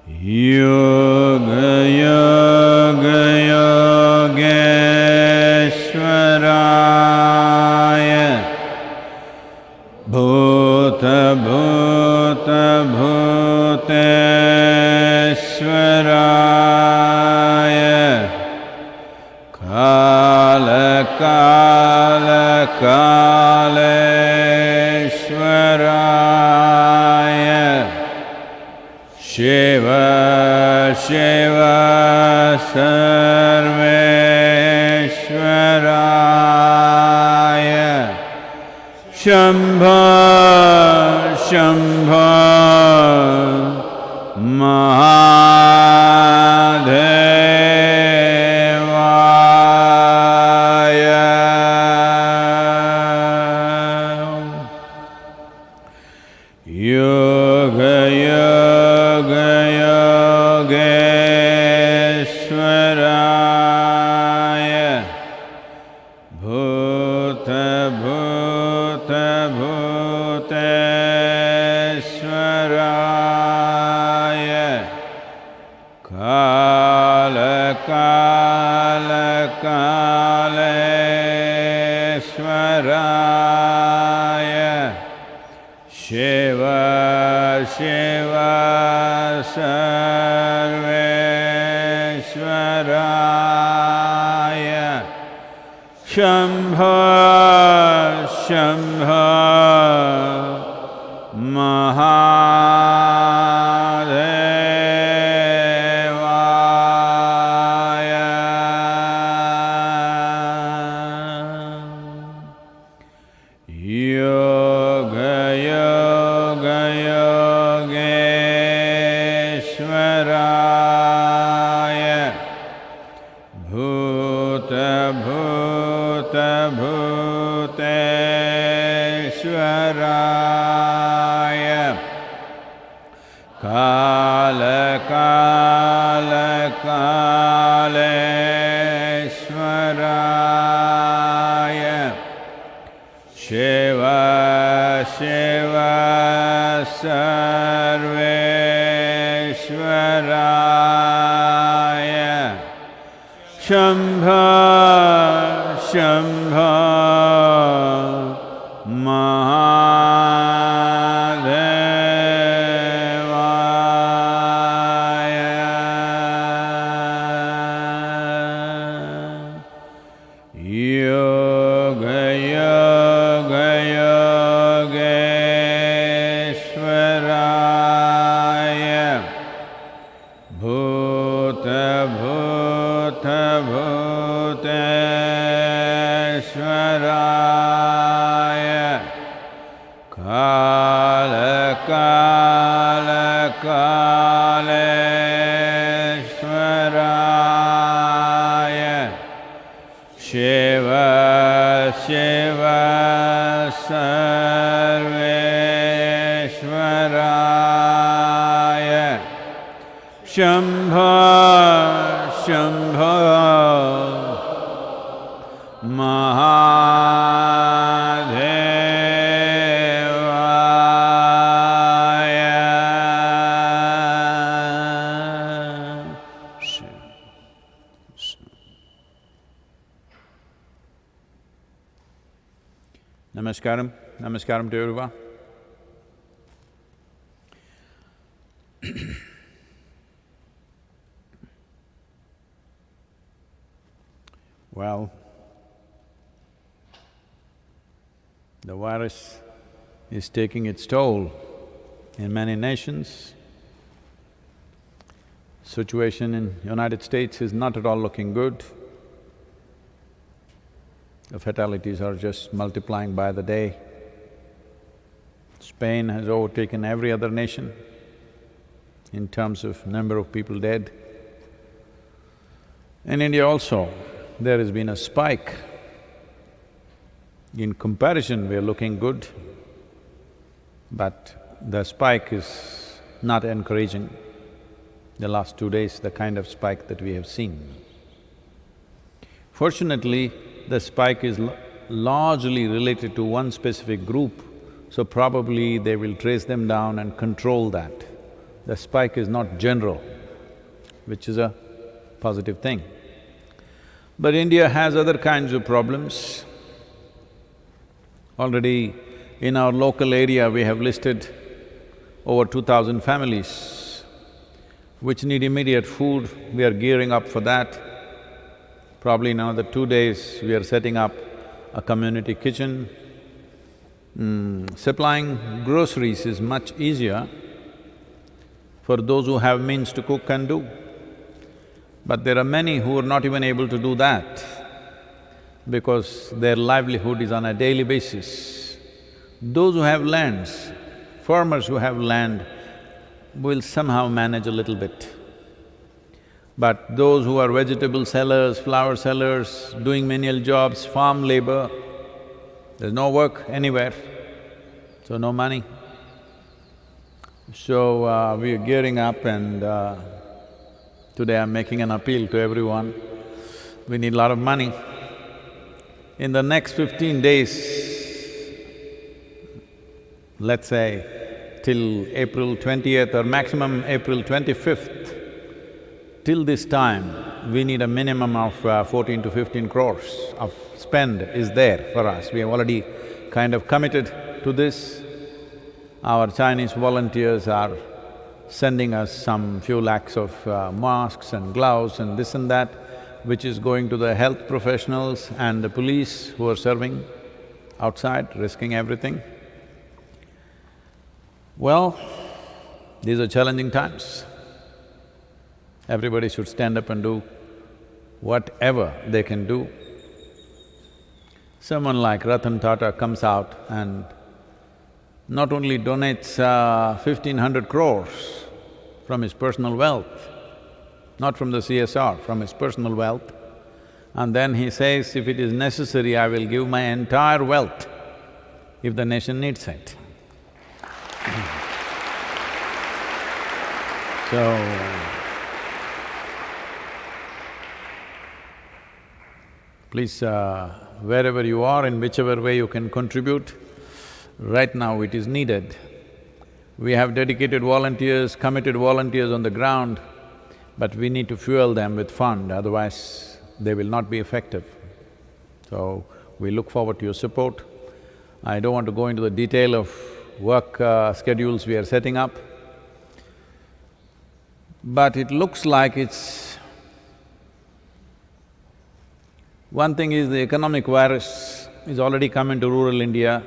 Yoga Yoga Yogeshwaraya Bhuta Bhuta Bhuteshwaraya Kala Kala Kaleshwaraya Shiva Shiva Sarveshwaraya Shambho Shambho Mahadevaya Yoga Yoga Yogeshwaraya Bhuta Bhuta Bhuteshwaraya Kala Kala Kaleshwaraya Shiva Shiva Sarveshwaraya Shambho Shambho Mahadevaya Yoga Yoga Yogeshwaraya Bhuta Bhuta Bhuteshwaraya Kala Kala Kaleshwaraya Shiva Shiva Sarveshwaraya Shambho Shambho Mahadevaya Yoga Yoga Yogeshwaraya Bhuta Bhuta Bhuteshwaraya Kala Kala Kaleshwaraya Shiva Shiva Sarveshwaraya Shambho Shambho Mahadevaya Namaskaram, namaskaram to everyone. Well, the virus is taking its toll in many nations. Situation in United States is not at all looking good. The fatalities are just multiplying by the day. Spain has overtaken every other nation in terms of number of people dead. In India also, there has been a spike. In comparison, we are looking good, but the spike is not encouraging. The last 2 days, the kind of spike that we have seen. Fortunately, the spike is largely related to one specific group, so probably they will trace them down and control that. The spike is not general, which is a positive thing. But India has other kinds of problems. Already in our local area, we have listed over 2,000 families which need immediate food. We are gearing up for that. Probably in another 2 days, we are setting up a community kitchen. Supplying groceries is much easier for those who have means to cook and do. But there are many who are not even able to do that because their livelihood is on a daily basis. Those who have lands, farmers who have land, will somehow manage a little bit. But those who are vegetable sellers, flower sellers, doing menial jobs, farm labor, there's no work anywhere, so no money. So, we are gearing up and today I'm making an appeal to everyone. We need a lot of money. In the next 15 days, let's say till April 20th or maximum April 25th, till this time, we need a minimum of 14 to 15 crores of spend is there for us. We have already kind of committed to this. Our Chinese volunteers are sending us some few lakhs of masks and gloves and this and that, which is going to the health professionals and the police who are serving outside, risking everything. Well, these are challenging times. Everybody should stand up and do whatever they can do. Someone like Ratan Tata comes out and not only donates 1,500 crores from his personal wealth, not from the CSR, from his personal wealth, and then he says, if it is necessary, I will give my entire wealth if the nation needs it. So, please, wherever you are, in whichever way you can contribute, right now it is needed. We have dedicated volunteers, committed volunteers on the ground, but we need to fuel them with fund, otherwise they will not be effective. So, we look forward to your support. I don't want to go into the detail of work schedules we are setting up, but it looks like it's… One thing is the economic virus is already come into rural India.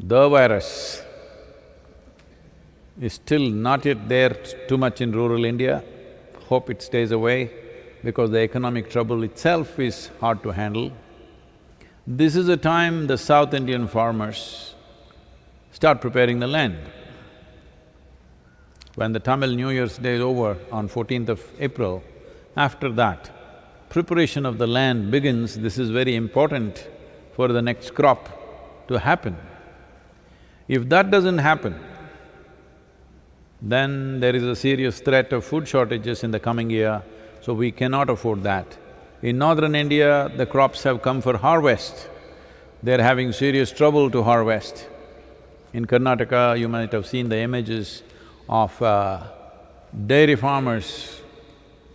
The virus is still not yet there too much in rural India. Hope it stays away because the economic trouble itself is hard to handle. This is the time the South Indian farmers start preparing the land. When the Tamil New Year's Day is over on 14th of April, after that, preparation of the land begins. This is very important for the next crop to happen. If that doesn't happen, then there is a serious threat of food shortages in the coming year, so we cannot afford that. In northern India, the crops have come for harvest. They're having serious trouble to harvest. In Karnataka, you might have seen the images of dairy farmers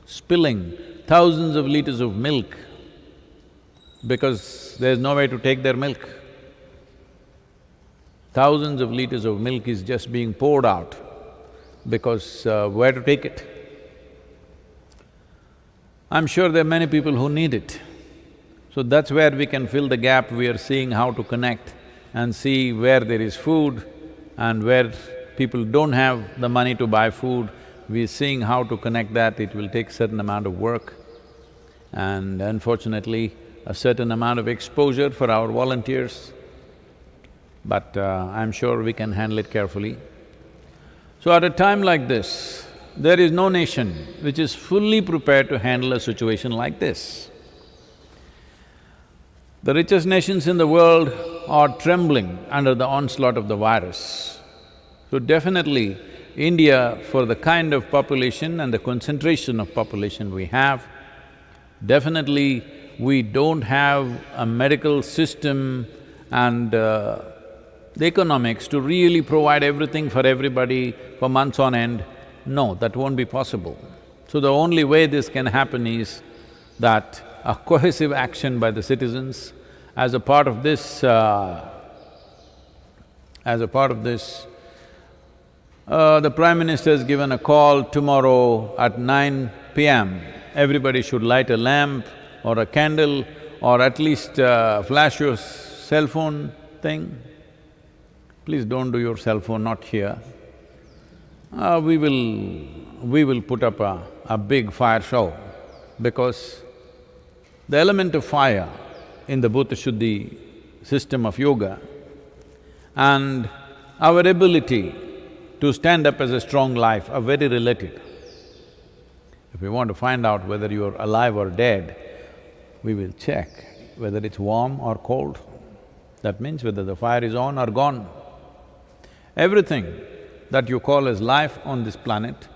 spilling thousands of liters of milk because there's no way to take their milk. Thousands of liters of milk is just being poured out because where to take it? I'm sure there are many people who need it. So that's where we can fill the gap. We are seeing how to connect and see where there is food and where people don't have the money to buy food. We're seeing how to connect that. It will take certain amount of work and unfortunately a certain amount of exposure for our volunteers, but I'm sure we can handle it carefully. So at a time like this, there is no nation which is fully prepared to handle a situation like this. The richest nations in the world are trembling under the onslaught of the virus. So definitely, India, for the kind of population and the concentration of population we have, definitely we don't have a medical system and the economics to really provide everything for everybody for months on end. No, that won't be possible. So the only way this can happen is that a cohesive action by the citizens as a part of this, the Prime Minister has given a call tomorrow at 9 p.m. Everybody should light a lamp or a candle or at least flash your cell phone thing. Please don't do your cell phone, not here. We will put up a big fire show because the element of fire in the Bhuta Shuddhi system of yoga and our ability to stand up as a strong life are very related. If we want to find out whether you're alive or dead, we will check whether it's warm or cold. That means whether the fire is on or gone. Everything that you call as life on this planet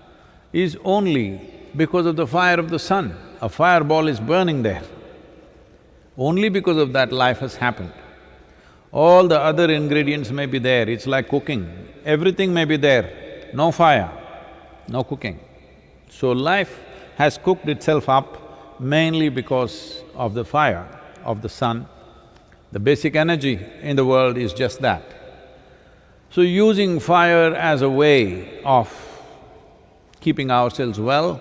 is only because of the fire of the sun. A fireball is burning there. Only because of that life has happened. All the other ingredients may be there, it's like cooking. Everything may be there, no fire, no cooking. So life has cooked itself up mainly because of the fire of the sun. The basic energy in the world is just that. So using fire as a way of keeping ourselves well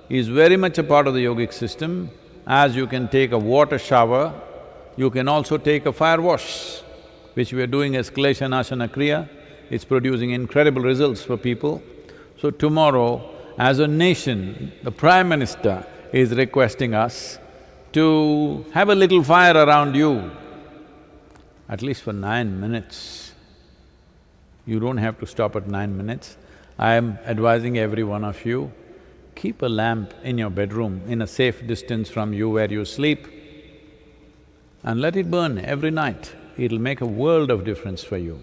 is very much a part of the yogic system. As you can take a water shower, you can also take a fire wash, which we are doing as Kleshanashana Kriya. It's producing incredible results for people. So tomorrow, as a nation, the Prime Minister is requesting us to have a little fire around you, at least for 9 minutes. You don't have to stop at 9 minutes. I am advising every one of you, keep a lamp in your bedroom in a safe distance from you where you sleep and let it burn every night. It'll make a world of difference for you.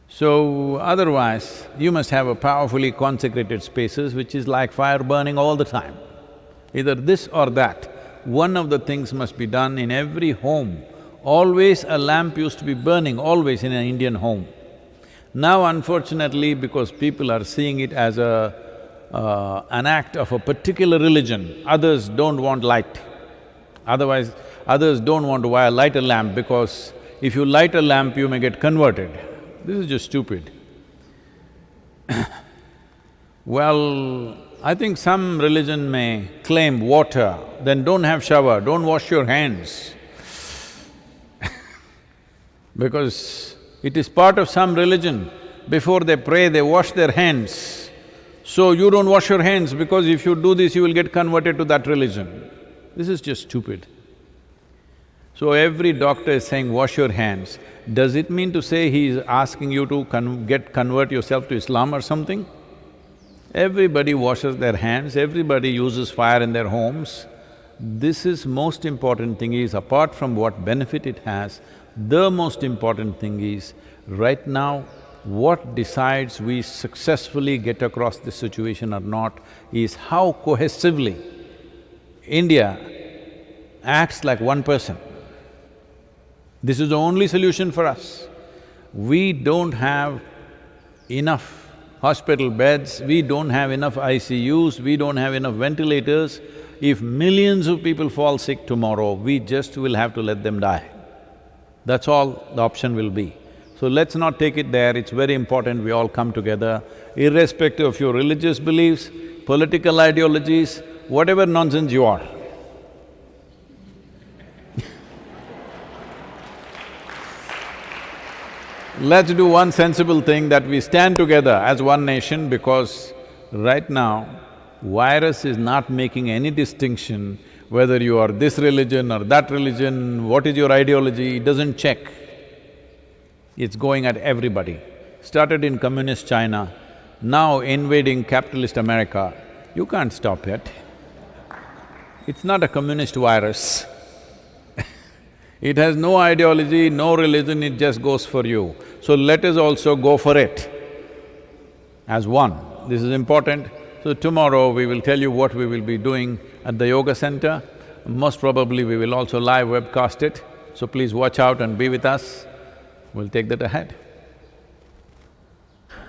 So, otherwise, you must have a powerfully consecrated spaces which is like fire burning all the time. Either this or that, one of the things must be done in every home. Always a lamp used to be burning, always in an Indian home. Now unfortunately, because people are seeing it as an act of a particular religion, others don't want light. Otherwise, others don't want to light a lamp because if you light a lamp, you may get converted. This is just stupid. Well, I think some religion may claim water, then don't have shower, don't wash your hands. Because it is part of some religion, before they pray, they wash their hands. So you don't wash your hands because if you do this, you will get converted to that religion. This is just stupid. So every doctor is saying, wash your hands. Does it mean to say he is asking you to convert yourself to Islam or something? Everybody washes their hands, everybody uses fire in their homes. This is most important thing is, apart from what benefit it has, the most important thing is, right now, what decides we successfully get across this situation or not is how cohesively India acts like one person. This is the only solution for us. We don't have enough hospital beds, we don't have enough ICUs, we don't have enough ventilators. If millions of people fall sick tomorrow, we just will have to let them die. That's all the option will be. So let's not take it there, it's very important we all come together, irrespective of your religious beliefs, political ideologies, whatever nonsense you are. Let's do one sensible thing, that we stand together as one nation, because right now, virus is not making any distinction whether you are this religion or that religion, what is your ideology, it doesn't check. It's going at everybody. Started in communist China, now invading capitalist America, you can't stop it. It's not a communist virus. It has no ideology, no religion, it just goes for you. So let us also go for it as one. This is important. So tomorrow we will tell you what we will be doing at the yoga center. Most probably we will also live webcast it, so please watch out and be with us. We'll take that ahead.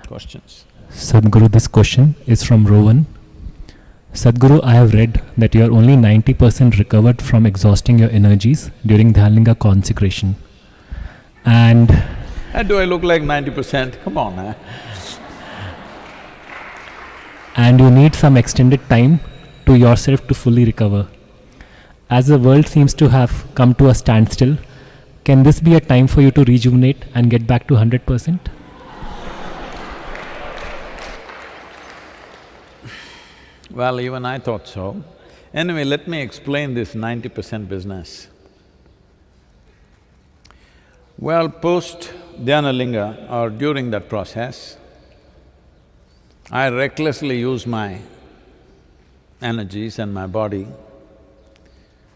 Questions? Sadhguru, this question is from Rowan. Sadhguru, I have read that you are only 90% recovered from exhausting your energies during Dhyalinga consecration. And do I look like 90%? Come on, And you need some extended time to yourself to fully recover. As the world seems to have come to a standstill, can this be a time for you to rejuvenate and get back to 100%? Well, even I thought so. Anyway, let me explain this 90% business. Well, post Dhyanalinga or during that process, I recklessly used my energies and my body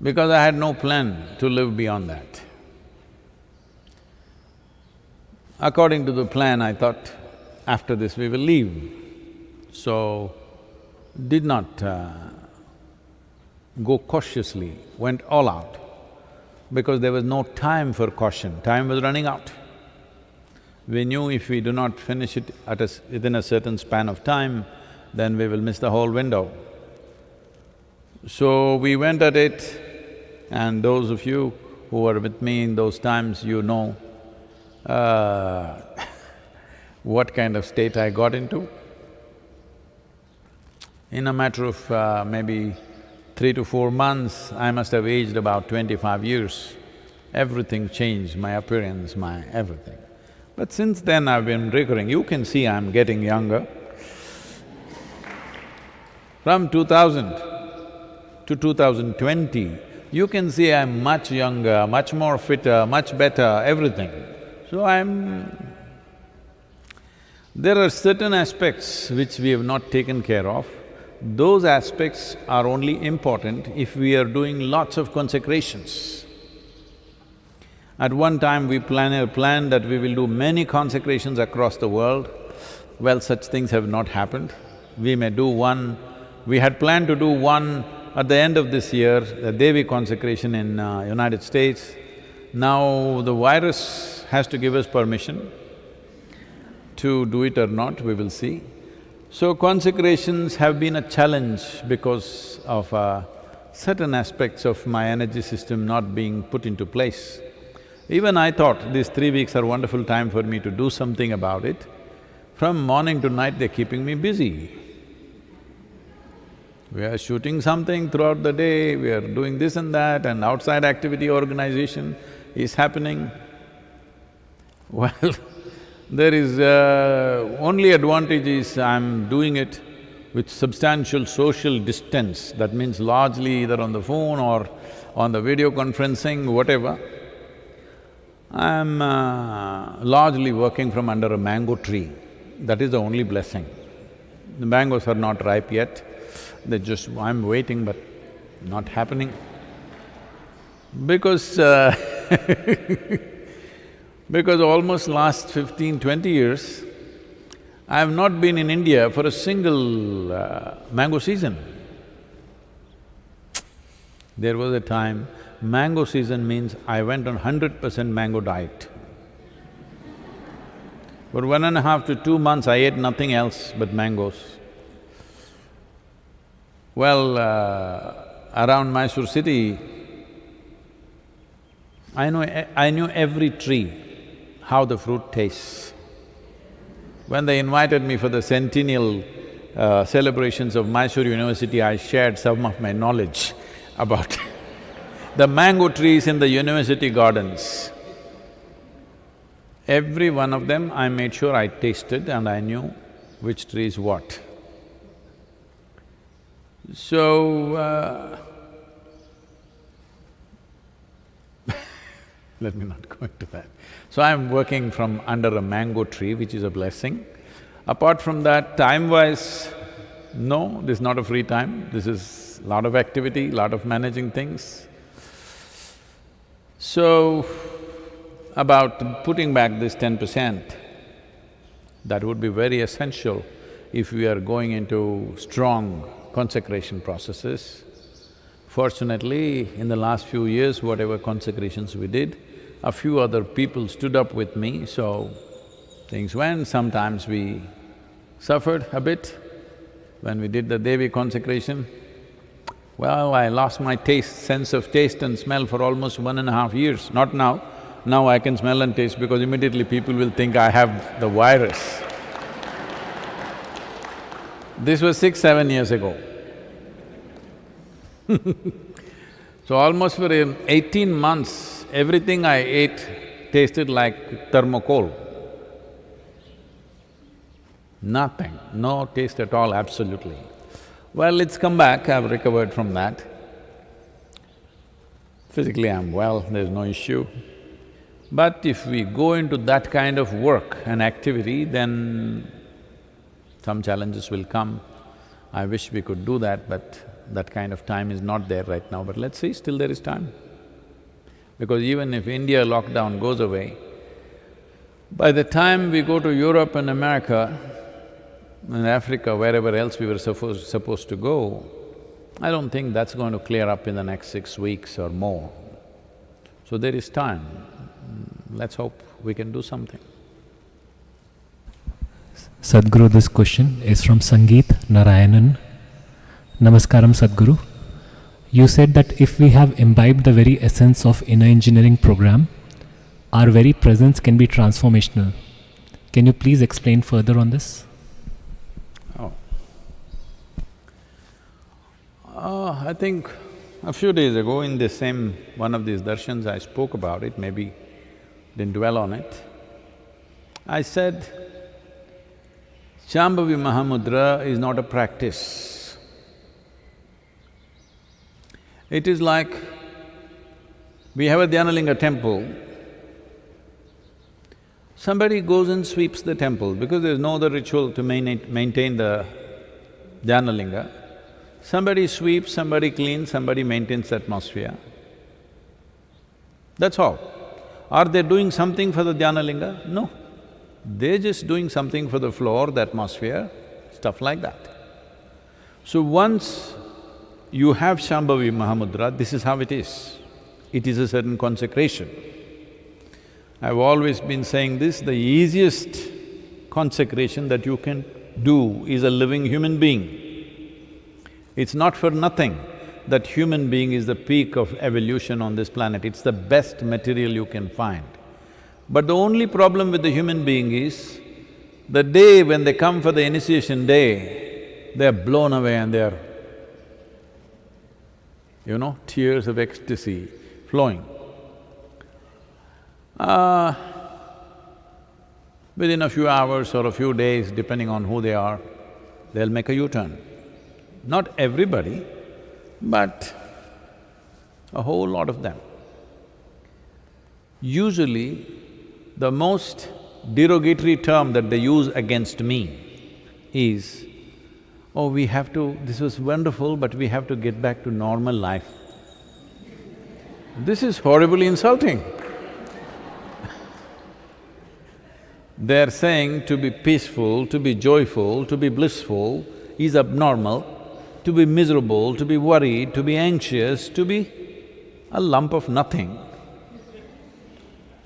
because I had no plan to live beyond that. According to the plan, I thought, after this we will leave. So, did not go cautiously, went all out, because there was no time for caution, time was running out. We knew if we do not finish it within a certain span of time, then we will miss the whole window. So we went at it, and those of you who were with me in those times, you know what kind of state I got into. In a matter of maybe 3 to 4 months, I must have aged about 25 years. Everything changed, my appearance, my everything. But since then I've been recurring. You can see I'm getting younger. From 2000 to 2020, you can see I'm much younger, much more fitter, much better, everything. So there are certain aspects which we have not taken care of. Those aspects are only important if we are doing lots of consecrations. At one time we planned that we will do many consecrations across the world. Well, such things have not happened. We may do one… We had planned to do one at the end of this year, the Devi consecration in United States. Now the virus has to give us permission to do it or not, we will see. So consecrations have been a challenge because of certain aspects of my energy system not being put into place. Even I thought these 3 weeks are a wonderful time for me to do something about it. From morning to night, they're keeping me busy. We are shooting something throughout the day, we are doing this and that, and outside activity organization is happening. Well, there is only advantage is I'm doing it with substantial social distance. That means largely either on the phone or on the video conferencing, whatever. I'm largely working from under a mango tree. That is the only blessing. The mangoes are not ripe yet. I'm waiting but not happening. Because because almost last 15, 20 years, I have not been in India for a single mango season. There was a time, mango season means I went on 100% mango diet. For 1.5 to 2 months, I ate nothing else but mangoes. Well, around Mysore city, I knew every tree, how the fruit tastes. When they invited me for the centennial celebrations of Mysore University, I shared some of my knowledge about the mango trees in the university gardens. Every one of them, I made sure I tasted and I knew which tree is what. So, let me not go into that. So I'm working from under a mango tree, which is a blessing. Apart from that, time-wise, no, this is not a free time, this is lot of activity, lot of managing things. So, about putting back this 10%, that would be very essential if we are going into strong consecration processes. Fortunately, in the last few years, whatever consecrations we did, a few other people stood up with me, so things went. Sometimes we suffered a bit when we did the Devi consecration. Well, I lost my sense of taste and smell for almost 1.5 years, not now. Now I can smell and taste because immediately people will think I have the virus. This was 6, 7 years ago. So almost for 18 months, everything I ate tasted like thermocol. Nothing, no taste at all, absolutely. Well, it's come back, I've recovered from that. Physically I'm well, there's no issue. But if we go into that kind of work and activity, then some challenges will come. I wish we could do that, but that kind of time is not there right now. But let's see, still there is time. Because even if India lockdown goes away, by the time we go to Europe and America and Africa, wherever else we were supposed to go, I don't think that's going to clear up in the next 6 weeks or more. So there is time. Let's hope we can do something. Sadhguru, this question is from Sangeet Narayanan. Namaskaram, Sadhguru. You said that if we have imbibed the very essence of inner engineering program, our very presence can be transformational. Can you please explain further on this? I think a few days ago in this same one of these darshans I spoke about it, maybe didn't dwell on it. I said, Shambhavi Mahamudra is not a practice. It is like, we have a Dhyanalinga temple, somebody goes and sweeps the temple because there's no other ritual to maintain the Dhyanalinga. Somebody sweeps, somebody cleans, somebody maintains the atmosphere. That's all. Are they doing something for the Dhyanalinga? No. They're just doing something for the floor, the atmosphere, stuff like that. So once you have Shambhavi Mahamudra, this is how it is. It is a certain consecration. I've always been saying this, the easiest consecration that you can do is a living human being. It's not for nothing that human being is the peak of evolution on this planet, it's the best material you can find. But the only problem with the human being is, the day when they come for the initiation day, they're blown away and they're, tears of ecstasy flowing. Within a few hours or a few days, depending on who they are, they'll make a U-turn. Not everybody, but a whole lot of them. Usually, the most derogatory term that they use against me is, oh, this was wonderful, but we have to get back to normal life. This is horribly insulting. They're saying to be peaceful, to be joyful, to be blissful is abnormal, to be miserable, to be worried, to be anxious, to be a lump of nothing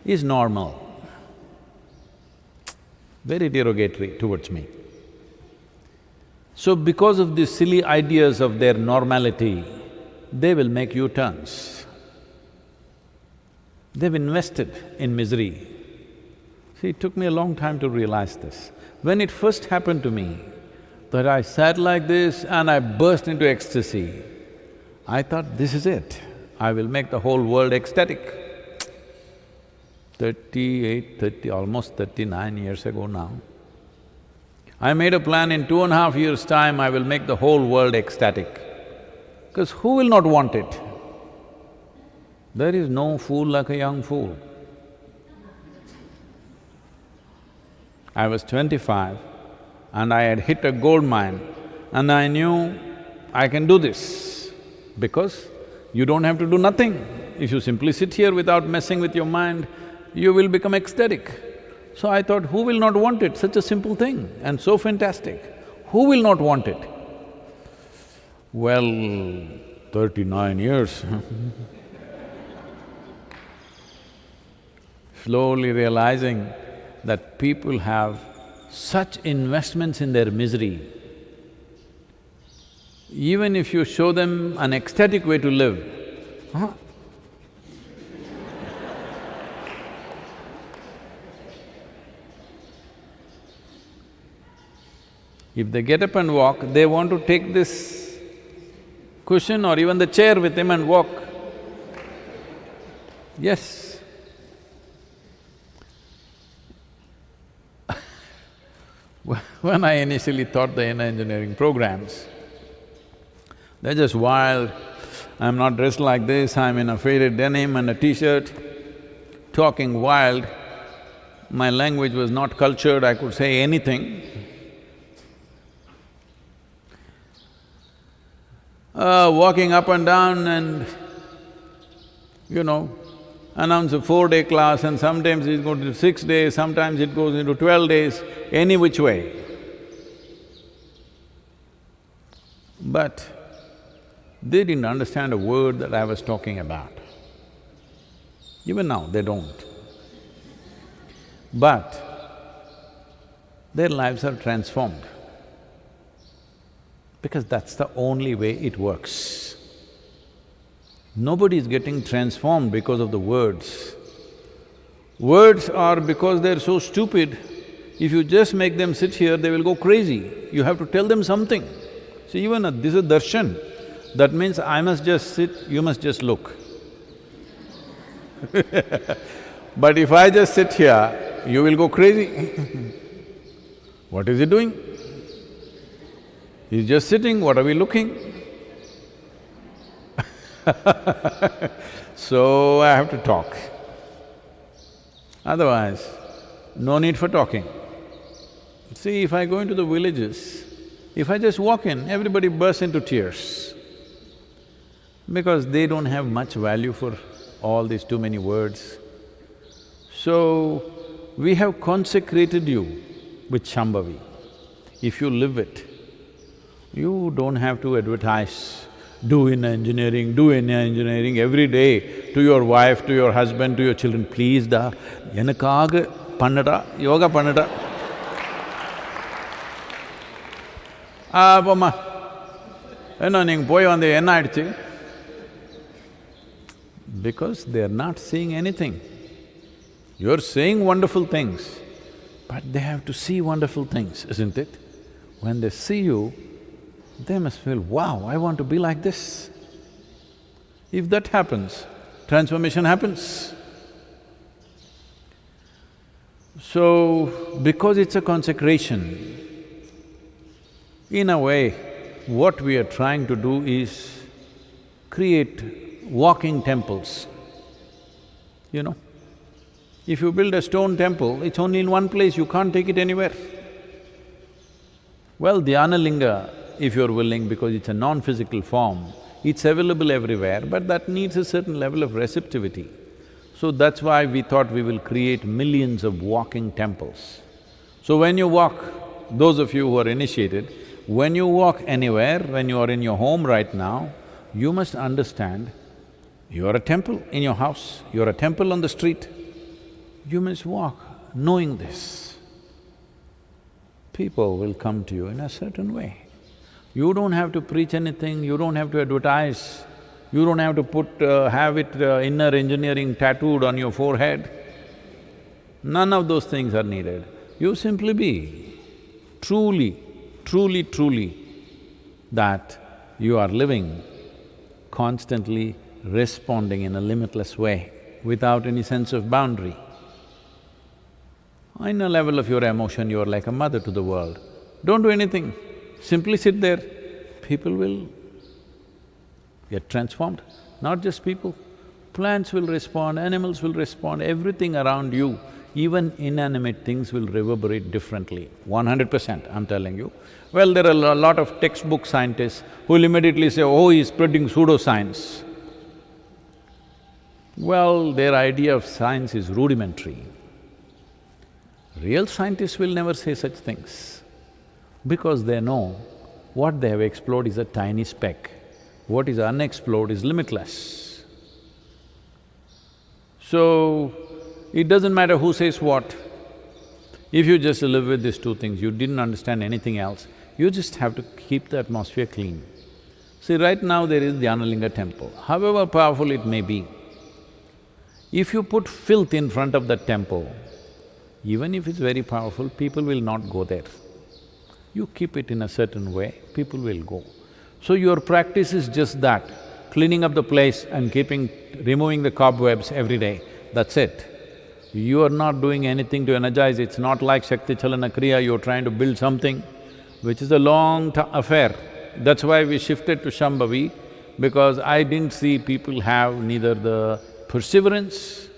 is normal. Very derogatory towards me. So because of these silly ideas of their normality, they will make U-turns. They've invested in misery. See, it took me a long time to realize this. When it first happened to me, that I sat like this and I burst into ecstasy, I thought, this is it, I will make the whole world ecstatic. almost 39 years ago now, I made a plan in 2.5 years' time I will make the whole world ecstatic. Because who will not want it? There is no fool like a young fool. I was 25 and I had hit a gold mine and I knew I can do this because you don't have to do nothing. If you simply sit here without messing with your mind, you will become ecstatic. So I thought, who will not want it? Such a simple thing and so fantastic. Who will not want it? Well, 39 years slowly realizing that people have such investments in their misery. Even if you show them an ecstatic way to live, huh? If they get up and walk, they want to take this cushion or even the chair with him and walk. Yes. When I initially taught the inner engineering programs, they're just wild. I'm not dressed like this, I'm in a faded denim and a t-shirt, talking wild. My language was not cultured, I could say anything. Walking up and down and, announce a 4-day class and sometimes it goes to 6 days, sometimes it goes into 12 days, any which way. But they didn't understand a word that I was talking about. Even now, they don't. But their lives are transformed because that's the only way it works. Nobody is getting transformed because of the words. Words are because they're so stupid, if you just make them sit here, they will go crazy. You have to tell them something. See, even this is darshan. That means I must just sit, you must just look. But if I just sit here, you will go crazy. What is he doing? He's just sitting, what are we looking? So I have to talk. Otherwise, no need for talking. See, if I go into the villages, if I just walk in, everybody bursts into tears because they don't have much value for all these too many words. So, we have consecrated you with Shambhavi. If you live it, you don't have to advertise, do inner engineering every day to your wife, to your husband, to your children. Please da, enakaaga pannada, yoga pannada. Pomma, enna neenga poi vande enna aiduchu? Because they're not seeing anything. You're saying wonderful things, but they have to see wonderful things, isn't it? When they see you, they must feel, wow, I want to be like this. If that happens, transformation happens. So, because it's a consecration, in a way, what we are trying to do is create walking temples, If you build a stone temple, it's only in one place, you can't take it anywhere. Well, Dhyana Linga, if you're willing, because it's a non-physical form, it's available everywhere, but that needs a certain level of receptivity. So that's why we thought we will create millions of walking temples. So when you walk, those of you who are initiated, when you walk anywhere, when you are in your home right now, you must understand you are a temple in your house, you're a temple on the street. You must walk knowing this. People will come to you in a certain way. You don't have to preach anything, you don't have to advertise, you don't have to have it inner engineering tattooed on your forehead. None of those things are needed. You simply be truly that you are living, constantly responding in a limitless way, without any sense of boundary. In a level of your emotion, you are like a mother to the world. Don't do anything, simply sit there, people will get transformed. Not just people, plants will respond, animals will respond, everything around you, even inanimate things will reverberate differently, 100%, I'm telling you. Well, there are a lot of textbook scientists who will immediately say, oh, he's spreading pseudoscience. Well, their idea of science is rudimentary. Real scientists will never say such things because they know what they have explored is a tiny speck, what is unexplored is limitless. So, It doesn't matter who says what. If you just live with these two things, you didn't understand anything else, you just have to keep the atmosphere clean. See, right now there is Dhyanalinga temple, however powerful it may be. If you put filth in front of that temple, even if it's very powerful, people will not go there. You keep it in a certain way, people will go. So your practice is just that, cleaning up the place and removing the cobwebs every day, that's it. You are not doing anything to energize, it's not like Shakti Chalana Kriya, you're trying to build something, which is a long affair. That's why we shifted to Shambhavi, because I didn't see people have neither the perseverance,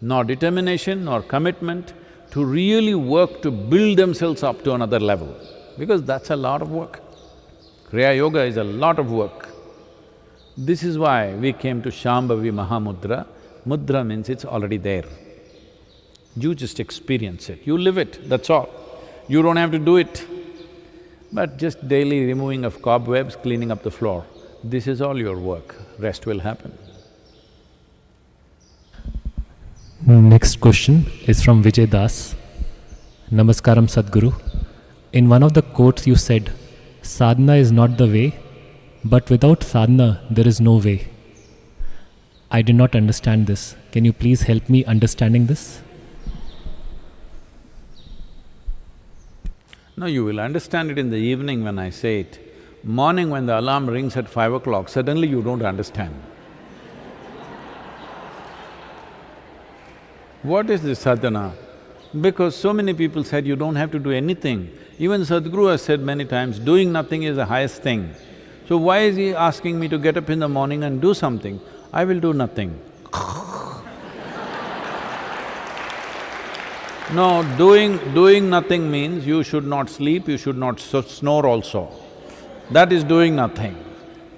nor determination, nor commitment to really work to build themselves up to another level, because that's a lot of work. Kriya Yoga is a lot of work. This is why we came to Shambhavi Mahamudra. Mudra means it's already there. You just experience it, you live it, that's all. You don't have to do it. But just daily removing of cobwebs, cleaning up the floor, this is all your work, rest will happen. Next question is from Vijay Das. Namaskaram Sadhguru. In one of the quotes you said, sadhana is not the way, but without sadhana there is no way. I did not understand this. Can you please help me understanding this? No, you will understand it in the evening when I say it. Morning when the alarm rings at 5 o'clock, suddenly you don't understand. What is this sadhana? Because so many people said you don't have to do anything. Even Sadhguru has said many times, doing nothing is the highest thing. So why is he asking me to get up in the morning and do something? I will do nothing. No, doing nothing means you should not sleep, you should not snore also. That is doing nothing.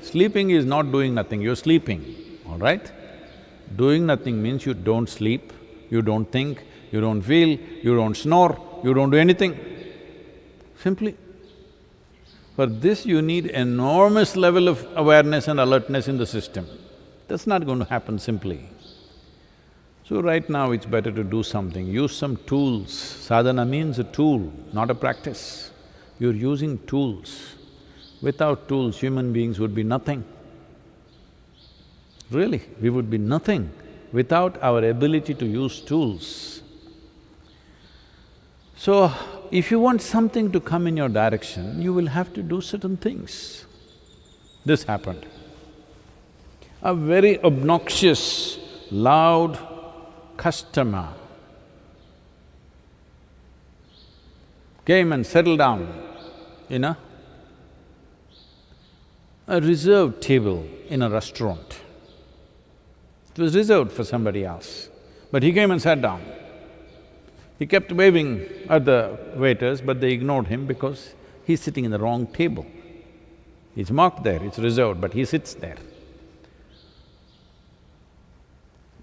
Sleeping is not doing nothing, you're sleeping, all right? Doing nothing means you don't sleep, you don't think, you don't feel, you don't snore, you don't do anything, simply. For this you need enormous level of awareness and alertness in the system. That's not going to happen simply. So right now it's better to do something, use some tools. Sadhana means a tool, not a practice. You're using tools. Without tools, human beings would be nothing. Really, we would be nothing without our ability to use tools. So, if you want something to come in your direction, you will have to do certain things. This happened. A very obnoxious, loud customer came and settled down in a reserved table in a restaurant. It was reserved for somebody else, but he came and sat down. He kept waving at the waiters, but they ignored him because he's sitting in the wrong table. It's marked there, it's reserved, but he sits there.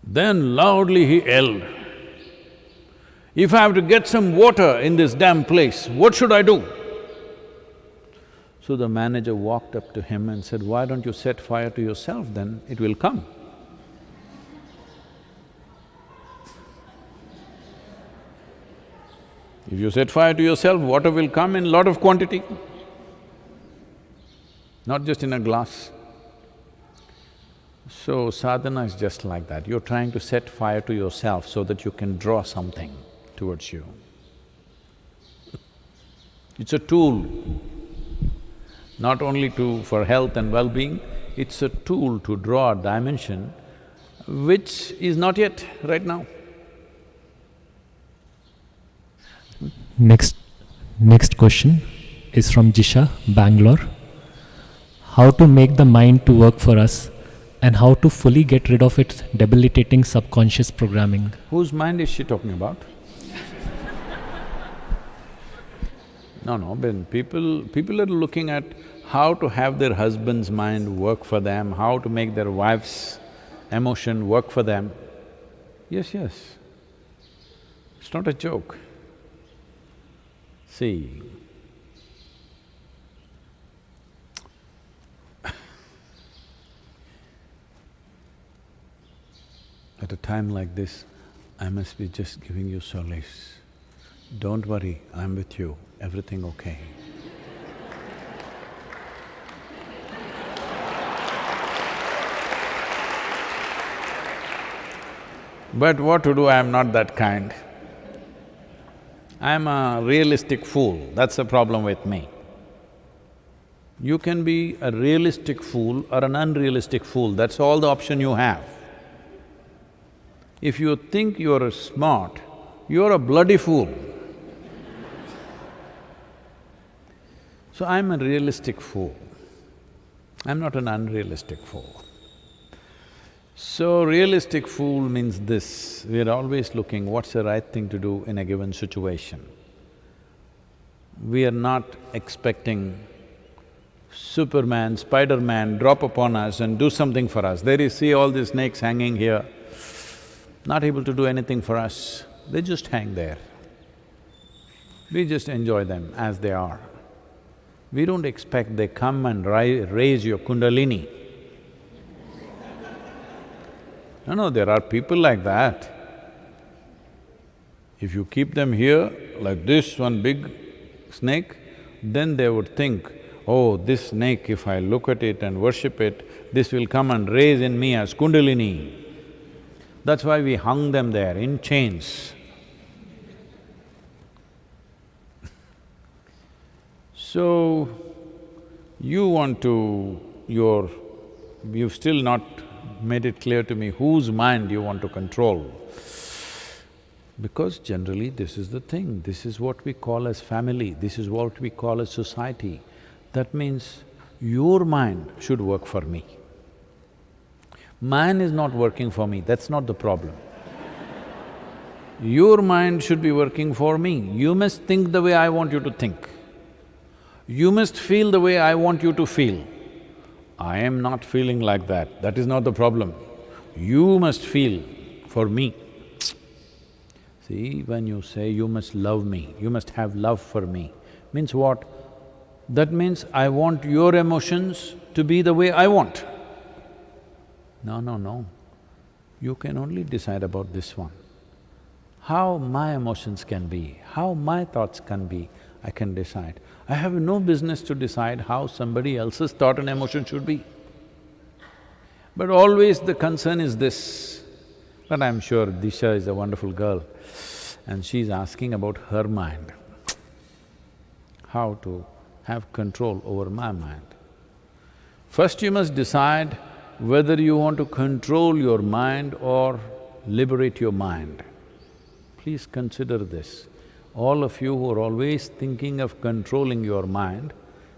Then loudly he yelled, "If I have to get some water in this damn place, what should I do?" So the manager walked up to him and said, "Why don't you set fire to yourself, then it will come." If you set fire to yourself, water will come in lot of quantity, not just in a glass. So sadhana is just like that, you're trying to set fire to yourself so that you can draw something towards you. It's a tool, not only for health and well-being, it's a tool to draw a dimension which is not yet right now. Next question is from Jisha, Bangalore. How to make the mind to work for us and how to fully get rid of its debilitating subconscious programming? Whose mind is she talking about? No, but people are looking at how to have their husband's mind work for them, how to make their wife's emotion work for them. Yes, it's not a joke. See, at a time like this, I must be just giving you solace. Don't worry, I'm with you, everything okay. But what to do, I'm not that kind. I'm a realistic fool, that's the problem with me. You can be a realistic fool or an unrealistic fool, that's all the option you have. If you think you're smart, you're a bloody fool. So I'm a realistic fool. I'm not an unrealistic fool. So realistic fool means this, we're always looking what's the right thing to do in a given situation. We are not expecting Superman, Spider-Man drop upon us and do something for us. There you see all these snakes hanging here, not able to do anything for us, they just hang there. We just enjoy them as they are. We don't expect they come and raise your kundalini. No, there are people like that. If you keep them here, like this, one big snake, then they would think, oh, this snake, if I look at it and worship it, this will come and raise in me as kundalini. That's why we hung them there in chains. So, you want to… you've still not made it clear to me whose mind you want to control. Because generally this is the thing, this is what we call as family, this is what we call as society. That means your mind should work for me. Mine is not working for me, that's not the problem. Your mind should be working for me. You must think the way I want you to think. You must feel the way I want you to feel. I am not feeling like that, that is not the problem. You must feel for me. See, when you say you must love me, you must have love for me, means what? That means I want your emotions to be the way I want. No. You can only decide about this one. How my emotions can be, how my thoughts can be, I can decide. I have no business to decide how somebody else's thought and emotion should be. But always the concern is this. But I'm sure Disha is a wonderful girl and she's asking about her mind, how to have control over my mind. First you must decide whether you want to control your mind or liberate your mind. Please consider this. All of you who are always thinking of controlling your mind,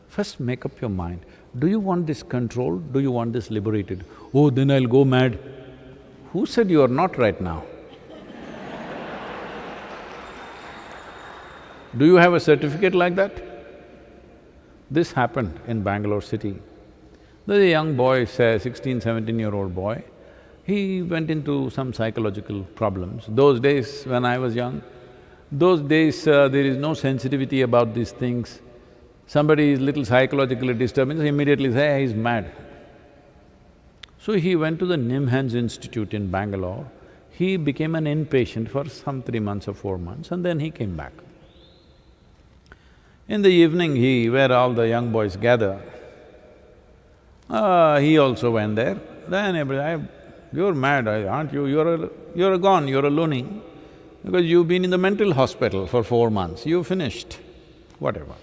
first make up your mind. Do you want this controlled? Do you want this liberated? Oh, then I'll go mad. Who said you are not right now? Do you have a certificate like that? This happened in Bangalore city. There's a young boy, say 16, 17-year-old boy, he went into some psychological problems. Those days when I was young, there is no sensitivity about these things. Somebody is little psychologically disturbed, immediately say, hey, he's mad. So he went to the Nimhans Institute in Bangalore. He became an inpatient for some 3 months or 4 months and then he came back. In the evening, where all the young boys gather, he also went there. Then everybody, you're mad, aren't you? You're gone, you're a loony. Because you've been in the mental hospital for 4 months, you finished, whatever.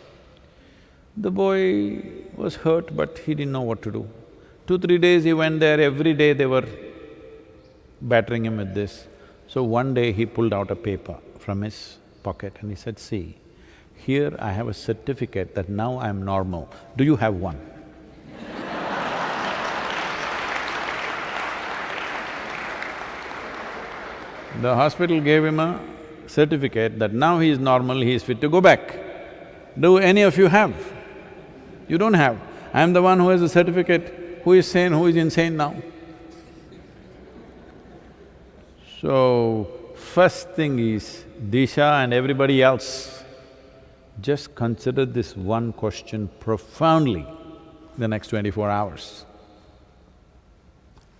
The boy was hurt, but he didn't know what to do. 2-3 days he went there, every day they were battering him with this. So one day he pulled out a paper from his pocket and he said, see, here I have a certificate that now I'm normal. Do you have one? The hospital gave him a certificate that now he is normal, he is fit to go back. Do any of you have? You don't have. I am the one who has a certificate. Who is sane, who is insane now? So, first thing is, Disha and everybody else, just consider this one question profoundly the next 24 hours.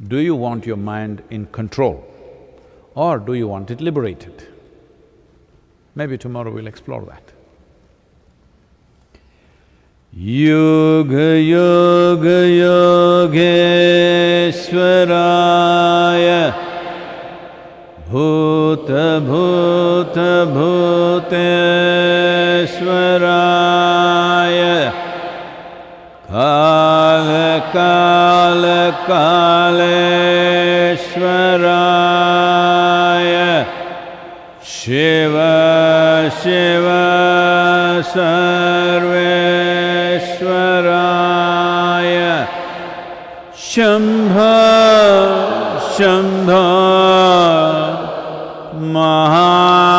Do you want your mind in control? or do you want it liberated? Maybe tomorrow we'll explore that. Yoga Yoga Yogeshwaraya Bhuta Bhuta Bhuteshwaraya Kala Kala Kaleshwaraya Shiva Shiva Sarveshwaraya Shambha Shambha Maha